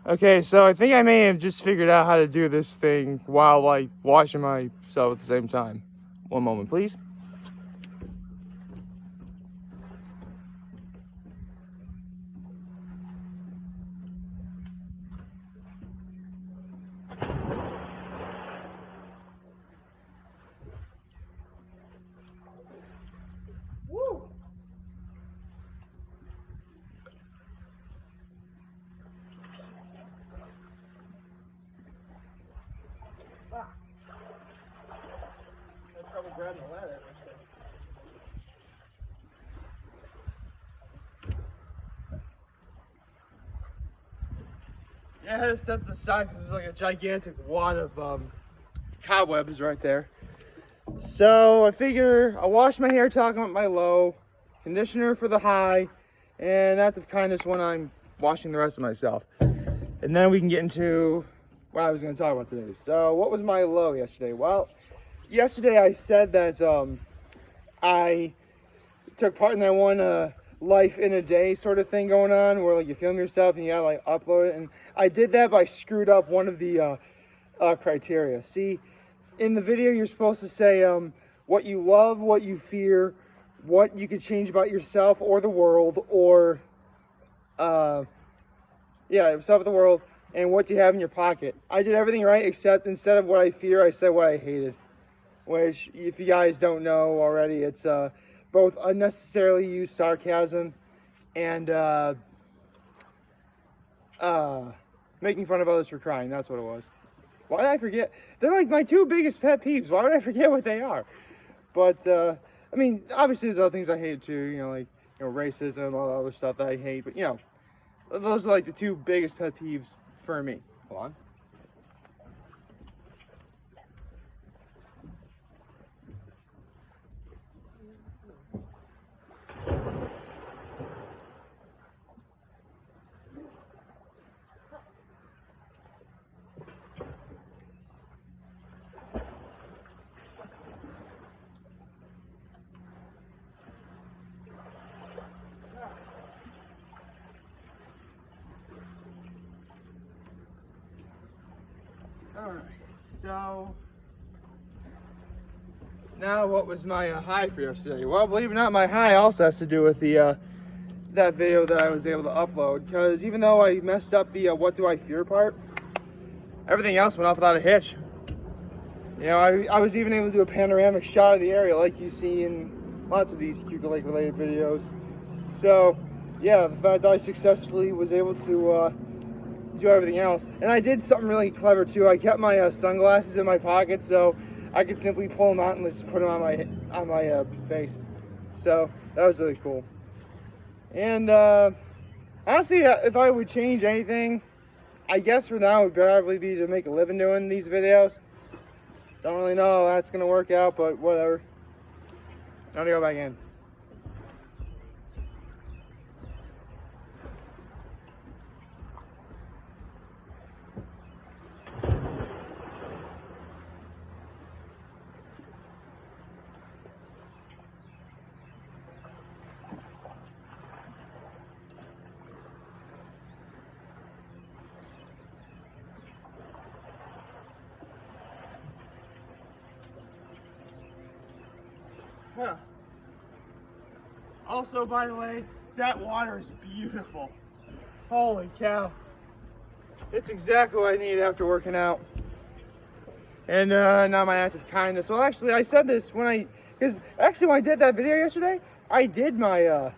Okay, so I think I may have just figured out how to do this thing while like washing myself at the same time. One moment, please. Woo! Ah. I had trouble grabbing the ladder. Yeah, I had to step to the side because there's like a gigantic wad of cobwebs right there. So I figure I'll wash my hair talking about my low, conditioner for the high, and act of kindness when I'm washing the rest of myself. And then we can get into what I was going to talk about today. So what was my low yesterday? Well, yesterday I said that I took part in that one life in a day sort of thing going on where like you film yourself and you gotta like upload it, and I did that, but I screwed up one of the criteria. See, in the video you're supposed to say what you love, what you fear, what you could change about yourself or the world, or yourself or the world, and what you have in your pocket. I did everything right except instead of what I fear, I said what I hated, which if you guys don't know already, it's both unnecessarily used sarcasm and making fun of others for crying. That's what it was. Why did I forget? They're like my two biggest pet peeves. Why would I forget what they are? But, I mean, obviously there's other things I hate too, like, racism, all the other stuff that I hate. But, those are like the two biggest pet peeves for me. Hold on. Alright, so now what was my high for yesterday? Well, believe it or not, my high also has to do with the that video that I was able to upload, because even though I messed up the what do I fear part, everything else went off without a hitch. I was even able to do a panoramic shot of the area like you see in lots of these Keuka Lake related videos. So yeah, the fact that I successfully was able to do everything else. And I did something really clever too. I kept my sunglasses in my pocket so I could simply pull them out and just put them on my face. So that was really cool. And honestly, if I would change anything, I guess for now it would probably be to make a living doing these videos. Don't really know how that's gonna work out, but whatever. I'm gonna go back in. Huh. Also, by the way, that water is beautiful. Holy cow. It's exactly what I need after working out. And now my act of kindness. Well, actually, I said this because when I did that video yesterday, I did my,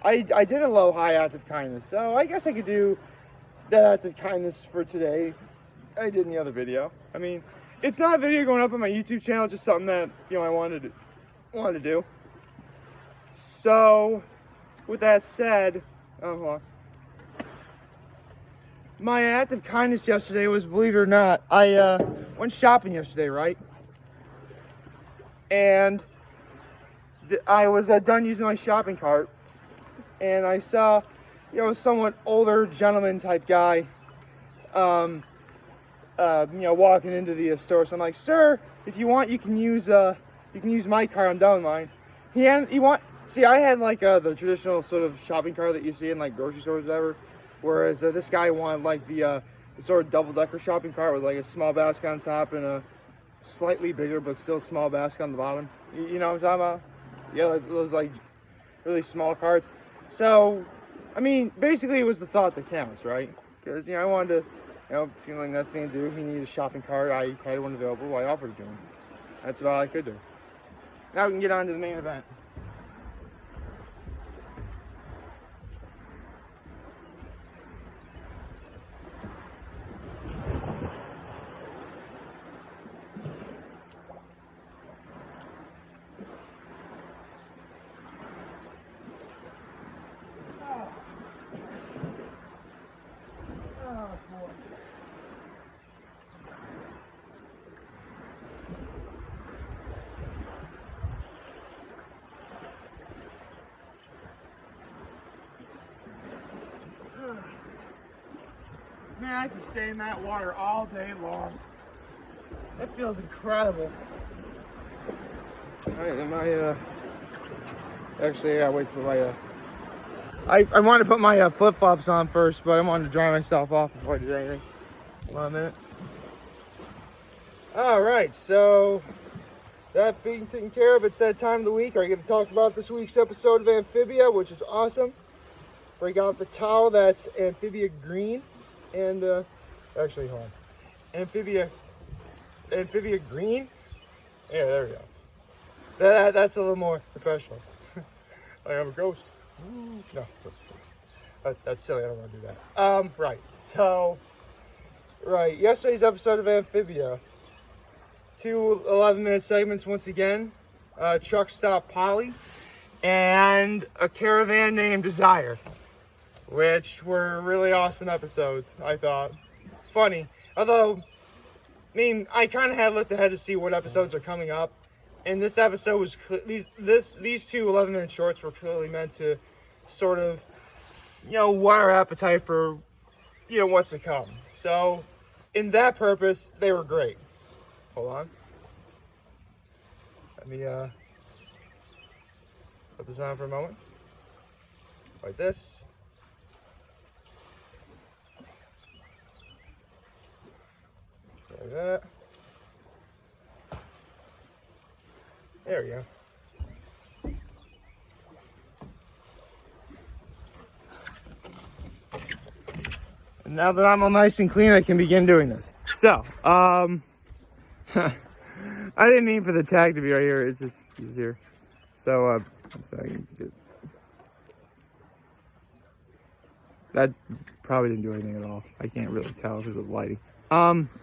I did a low-high act of kindness. So I guess I could do that act of kindness for today. I did in the other video. I mean, it's not a video going up on my YouTube channel, just something that, I wanted to do. So, with that said, hold on. My act of kindness yesterday was, believe it or not, I went shopping yesterday, right? And I was done using my shopping cart, and I saw, a somewhat older gentleman type guy, walking into the store. So I'm like, sir, if you want, you can use my cart. I'm done with mine. I had like the traditional sort of shopping cart that you see in like grocery stores or whatever. Whereas this guy wanted like the sort of double-decker shopping cart with like a small basket on top and a slightly bigger but still small basket on the bottom. You know what I'm talking about? Yeah, those like really small carts. So, I mean, basically it was the thought that counts, right? Because, I wanted to, it seemed like the next thing to do. He needed a shopping cart. I had one available. I offered it to him. That's about all I could do. Now we can get on to the main event. Man, I could stay in that water all day long. That feels incredible. Alright, then actually, I gotta wait to put my, I want to put my flip-flops on first, but I wanted to dry myself off before I did anything. Hold on a minute. Alright, so that being taken care of, it's that time of the week. I get to talk about this week's episode of Amphibia, which is awesome. Break out the towel that's Amphibia green. And, actually, hold on. Amphibia green? Yeah, there we go. That's a little more professional. I am a ghost. Ooh. No, that's silly. I don't want to do that. Right. So, yesterday's episode of Amphibia. 2 11-minute segments once again. Truck Stop Polly. And a caravan named Desire. Which were really awesome episodes, I thought. Funny. Although, I kind of had looked ahead to see what episodes are coming up. And this episode was, these 2 11-minute shorts were clearly meant to sort of, whet our appetite for, what's to come. So, in that purpose, they were great. Hold on. Let me, put this on for a moment. Like this. Like that. There we go. And now that I'm all nice and clean, I can begin doing this. So, I didn't mean for the tag to be right here. It's just here. So, that probably didn't do anything at all. I can't really tell because of the lighting.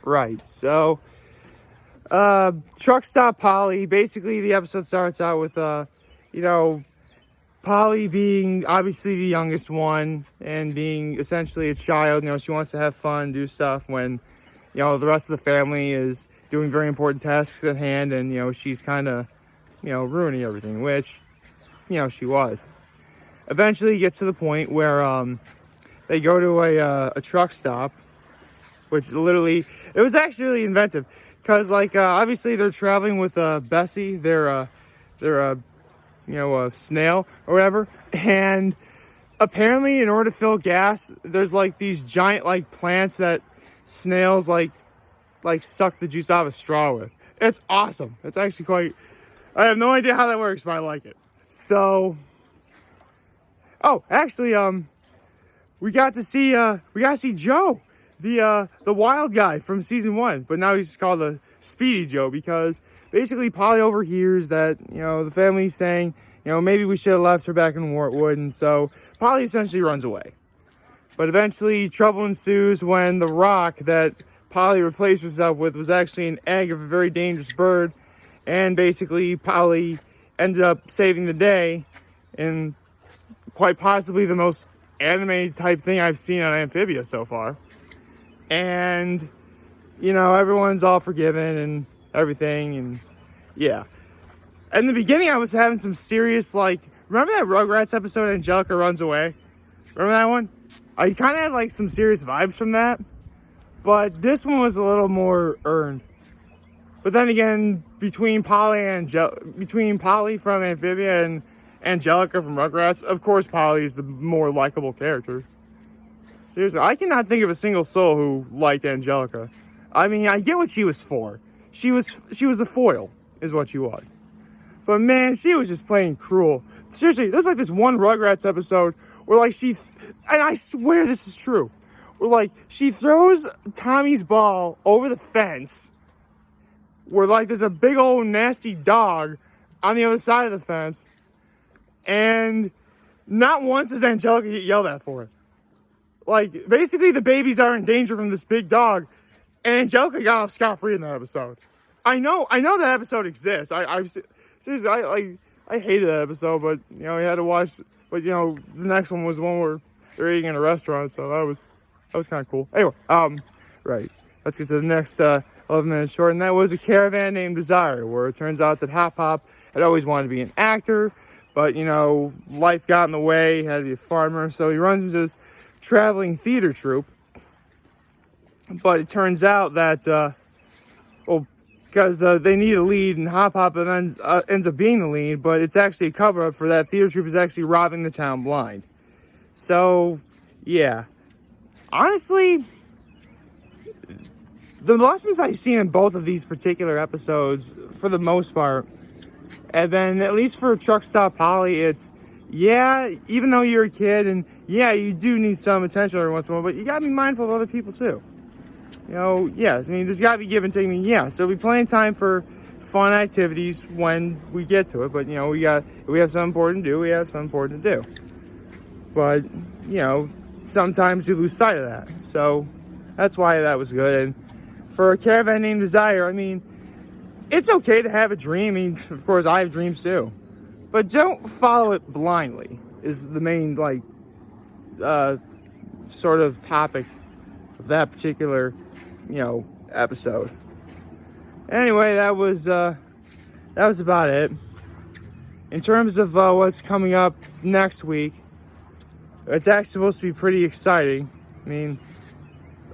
Right, so, Truck Stop Polly, basically the episode starts out with, Polly being obviously the youngest one and being essentially a child. She wants to have fun, do stuff when, the rest of the family is doing very important tasks at hand and, she's kind of, ruining everything, which, she was. Eventually gets to the point where, they go to a truck stop. Which literally, it was actually really inventive. Because, obviously they're traveling with Bessie, their a snail or whatever. And apparently in order to fill gas, there's, these giant, plants that snails, suck the juice out of a straw with. It's awesome. It's actually quite, I have no idea how that works, but I like it. So, oh, actually, we got to see Joe. The wild guy from season 1, but now he's called the Speedy Joe because basically Polly overhears that, the family's saying, maybe we should have left her back in Wartwood, and so Polly essentially runs away. But eventually trouble ensues when the rock that Polly replaced herself with was actually an egg of a very dangerous bird, and basically Polly ended up saving the day in quite possibly the most anime type thing I've seen on Amphibia so far. And, everyone's all forgiven and everything, and yeah. In the beginning, I was having some serious, remember that Rugrats episode, Angelica Runs Away? Remember that one? I kind of had, some serious vibes from that, but this one was a little more earned. But then again, between Polly from Amphibia and Angelica from Rugrats, of course Polly is the more likable character. So Seriously, I cannot think of a single soul who liked Angelica. I mean, I get what she was for. She was a foil, is what she was. But man, she was just plain cruel. Seriously, there's like this one Rugrats episode where like and I swear this is true, where like she throws Tommy's ball over the fence, where like there's a big old nasty dog on the other side of the fence, and not once does Angelica get yelled at for it. Like, basically the babies are in danger from this big dog, and Angelica got off scot-free in that episode. I know that episode exists. Seriously, I hated that episode, but, you know, you had to watch, but, you know, the next one was the one where they're eating in a restaurant, so that was kind of cool. Anyway, right, let's get to the next 11 minutes short, and that was A Caravan Named Desire, where it turns out that Hop Hop had always wanted to be an actor, but, you know, life got in the way, he had to be a farmer, so he runs into this traveling theater troupe. But it turns out that, because they need a lead, and Hop Hop ends up being the lead, but it's actually a cover-up for that theater troupe is actually robbing the town blind. So, yeah. Honestly, the lessons I've seen in both of these particular episodes, for the most part, and then at least for Truck Stop Polly, it's, yeah, even though you're a kid, and yeah, you do need some attention every once in a while, but you gotta be mindful of other people too. You know, yes, I mean, there's gotta be give and take. I mean, yeah, so there'll be plenty of time for fun activities when we get to it, but, you know, we have something important to do, we have something important to do. But, you know, sometimes you lose sight of that. So, that's why that was good. And for A Caravan Named Desire, I mean, it's okay to have a dream. I mean, of course, I have dreams too. But don't follow it blindly, is the main, like, sort of topic of that particular, you know, episode. Anyway, that was about it. In terms of what's coming up next week, it's actually supposed to be pretty exciting. I mean,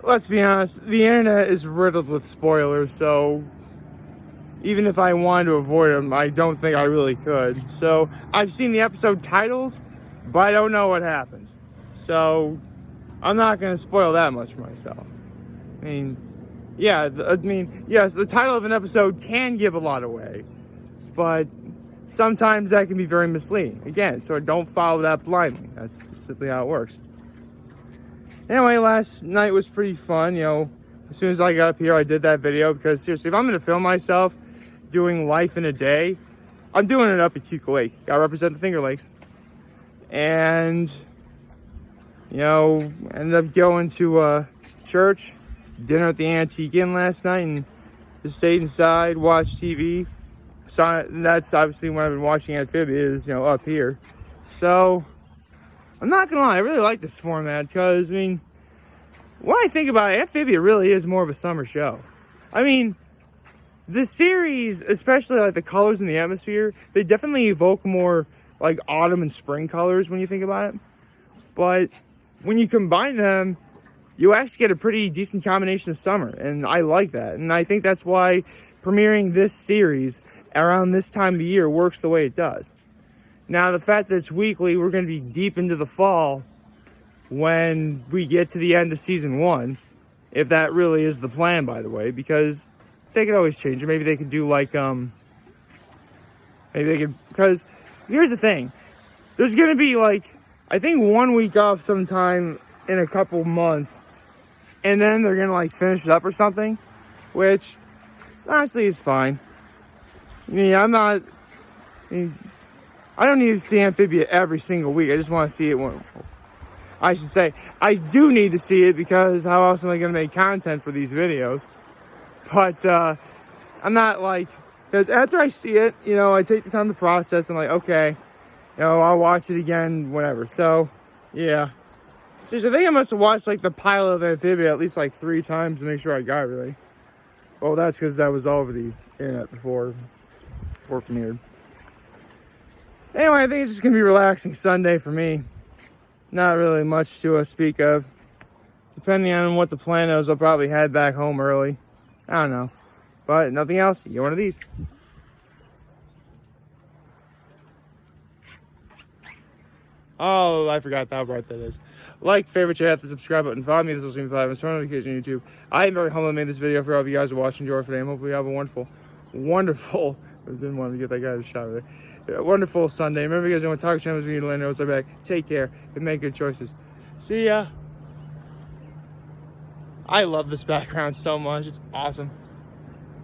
let's be honest, the internet is riddled with spoilers, so even if I wanted to avoid them, I don't think I really could. So, I've seen the episode titles, but I don't know what happens. So, I'm not going to spoil that much myself. I mean, yeah, yes, the title of an episode can give a lot away, but sometimes that can be very misleading. Again, so don't follow that blindly. That's simply how it works. Anyway, last night was pretty fun. You know, as soon as I got up here, I did that video because, seriously, if I'm going to film myself doing life in a day, I'm doing it up at Keuka Lake. Gotta represent the Finger Lakes. And, you know, ended up going to church, dinner at the Antique Inn last night, and just stayed inside, watched TV. So that's obviously when I've been watching Amphibia, is, you know, up here. So, I'm not gonna lie, I really like this format because, I mean, when I think about it, Amphibia really is more of a summer show. I mean, the series, especially like the colors in the atmosphere, they definitely evoke more like autumn and spring colors when you think about it. But when you combine them, you actually get a pretty decent combination of summer, and I like that. And I think that's why premiering this series around this time of the year works the way it does. Now, the fact that it's weekly, we're going to be deep into the fall when we get to the end of season 1, if that really is the plan, by the way, because they could always change it. Maybe they could do like, because here's the thing. There's going to be like, I think 1 week off sometime in a couple months, and then they're going to like finish it up or something, which honestly is fine. I mean, I don't need to see Amphibia every single week. I just want to see it I should say, I do need to see it because how else am I going to make content for these videos? But, I'm not like, because after I see it, you know, I take the time to process. I'm like, okay, you know, I'll watch it again, whatever. So, yeah. Seriously, I think I must have watched like the pilot of Amphibia at least like 3 times to make sure I got it really. Well, that's because that was all over the internet before premiered. Anyway, I think it's just going to be a relaxing Sunday for me. Not really much to speak of. Depending on what the plan is, I'll probably head back home early. I don't know. But nothing else, you get one of these. Oh, I forgot how bright that is. Like, favorite, share, hit the subscribe button. Follow me on the social media platforms, turn on notifications on YouTube. I am very humbled to make this video for all of you guys who are watching Enjoy today. And hopefully you have a wonderful, I didn't want to get that guy to shot with it. Yeah, wonderful Sunday. Remember, you guys, when talk channels, we need to land notes. I'm back. Take care and make good choices. See ya. I love this background so much. It's awesome.